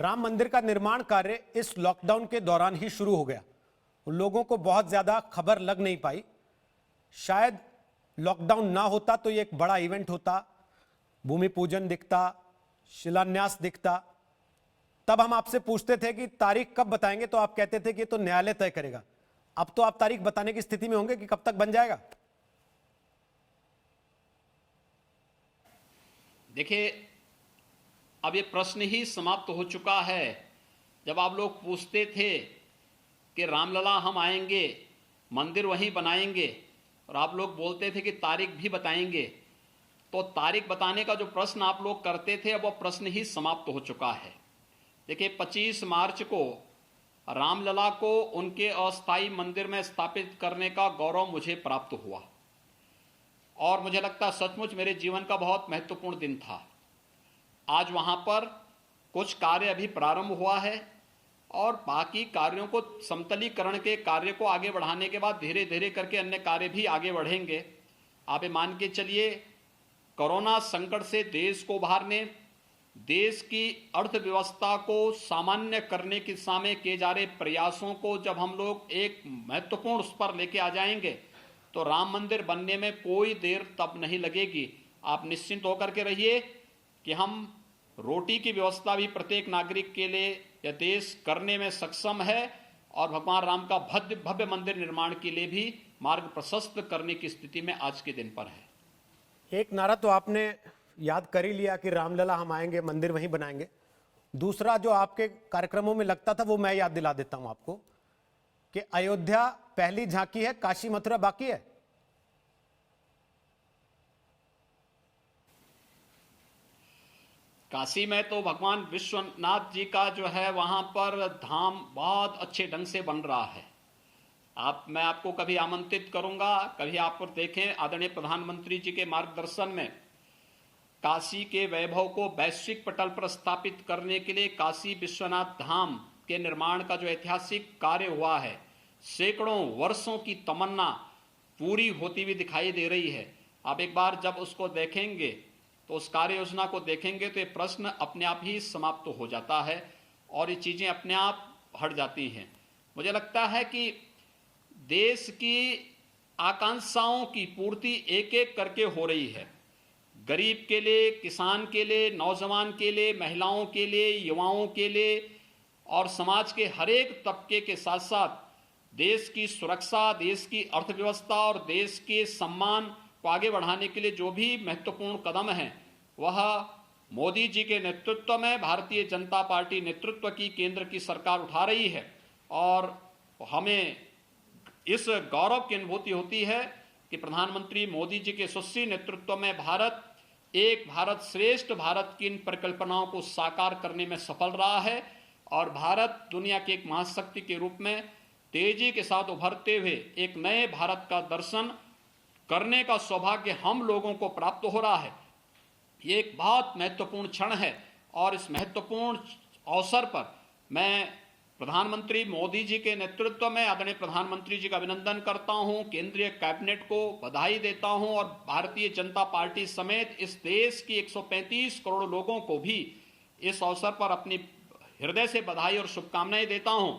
राम मंदिर का निर्माण कार्य इस लॉकडाउन के दौरान ही शुरू हो गया। लोगों को बहुत ज्यादा खबर लग नहीं पाई। शायद लॉकडाउन ना होता तो ये एक बड़ा इवेंट होता, भूमि पूजन दिखता, शिलान्यास दिखता। तब हम आपसे पूछते थे कि तारीख कब बताएंगे, तो आप कहते थे कि तो न्यायालय तय करेगा। अब तो आप तारीख बताने की स्थिति में होंगे कि कब तक बन जाएगा। देखिए, अब ये प्रश्न ही समाप्त हो चुका है। जब आप लोग पूछते थे कि रामलला हम आएंगे, मंदिर वहीं बनाएंगे, और आप लोग बोलते थे कि तारीख भी बताएंगे, तो तारीख बताने का जो प्रश्न आप लोग करते थे, अब वो प्रश्न ही समाप्त हो चुका है। देखिए, 25 मार्च को रामलला को उनके अस्थायी मंदिर में स्थापित करने का गौरव मुझे प्राप्त हुआ, और मुझे लगता सचमुच मेरे जीवन का बहुत महत्वपूर्ण दिन था। आज वहां पर कुछ कार्य अभी प्रारंभ हुआ है, और बाकी कार्यों को समतलीकरण के कार्य को आगे बढ़ाने के बाद धीरे धीरे करके अन्य कार्य भी आगे बढ़ेंगे। आप ये मान के चलिए, कोरोना संकट से देश को उभारने, देश की अर्थव्यवस्था को सामान्य करने की दिशा में किए जा रहे प्रयासों को जब हम लोग एक महत्वपूर्ण स्तर लेके आ जाएंगे, तो राम मंदिर बनने में कोई देर तब नहीं लगेगी। आप निश्चिंत होकर के रहिए कि हम रोटी की व्यवस्था भी प्रत्येक नागरिक के लिए यह देश करने में सक्षम है, और भगवान राम का भव्य मंदिर निर्माण के लिए भी मार्ग प्रशस्त करने की स्थिति में आज के दिन पर है। एक नारा तो आपने याद कर ही लिया कि रामलला हम आएंगे, मंदिर वहीं बनाएंगे। दूसरा जो आपके कार्यक्रमों में लगता था वो मैं याद दिला देता हूं आपको कि अयोध्या पहली झांकी है, काशी मथुरा बाकी है। काशी में तो भगवान विश्वनाथ जी का जो है वहां पर धाम बहुत अच्छे ढंग से बन रहा है। मैं आपको कभी आमंत्रित करूंगा, कभी आप देखें, आदरणीय प्रधानमंत्री जी के मार्गदर्शन में काशी के वैभव को वैश्विक पटल पर स्थापित करने के लिए काशी विश्वनाथ धाम के निर्माण का जो ऐतिहासिक कार्य हुआ है, सैकड़ों वर्षों की तमन्ना पूरी होती हुई दिखाई दे रही है। आप एक बार जब उसको देखेंगे, तो उस कार्य योजना को देखेंगे, तो ये प्रश्न अपने आप ही समाप्त हो जाता है और ये चीजें अपने आप हट जाती हैं। मुझे लगता है कि देश की आकांक्षाओं की पूर्ति एक एक करके हो रही है। गरीब के लिए, किसान के लिए, नौजवान के लिए, महिलाओं के लिए, युवाओं के लिए, और समाज के हर एक तबके के साथ साथ देश की सुरक्षा, देश की अर्थव्यवस्था और देश के सम्मान को आगे बढ़ाने के लिए जो भी महत्वपूर्ण कदम हैं, वह मोदी जी के नेतृत्व में भारतीय जनता पार्टी नेतृत्व की केंद्र की सरकार उठा रही है। और हमें इस गौरव की अनुभूति होती है कि प्रधानमंत्री मोदी जी के यशस्वी नेतृत्व में भारत एक भारत श्रेष्ठ भारत की इन परिकल्पनाओं को साकार करने में सफल रहा है, और भारत दुनिया की एक महाशक्ति के रूप में तेजी के साथ उभरते हुए एक नए भारत का दर्शन करने का सौभाग्य हम लोगों को प्राप्त हो रहा है। ये एक बहुत महत्वपूर्ण क्षण है, और इस महत्वपूर्ण अवसर पर मैं प्रधानमंत्री मोदी जी के नेतृत्व में आदरणीय प्रधानमंत्री जी का अभिनंदन करता हूं, केंद्रीय कैबिनेट को बधाई देता हूं, और भारतीय जनता पार्टी समेत इस देश की 135 करोड़ लोगों को भी इस अवसर पर अपनी हृदय से बधाई और शुभकामनाएं देता हूं।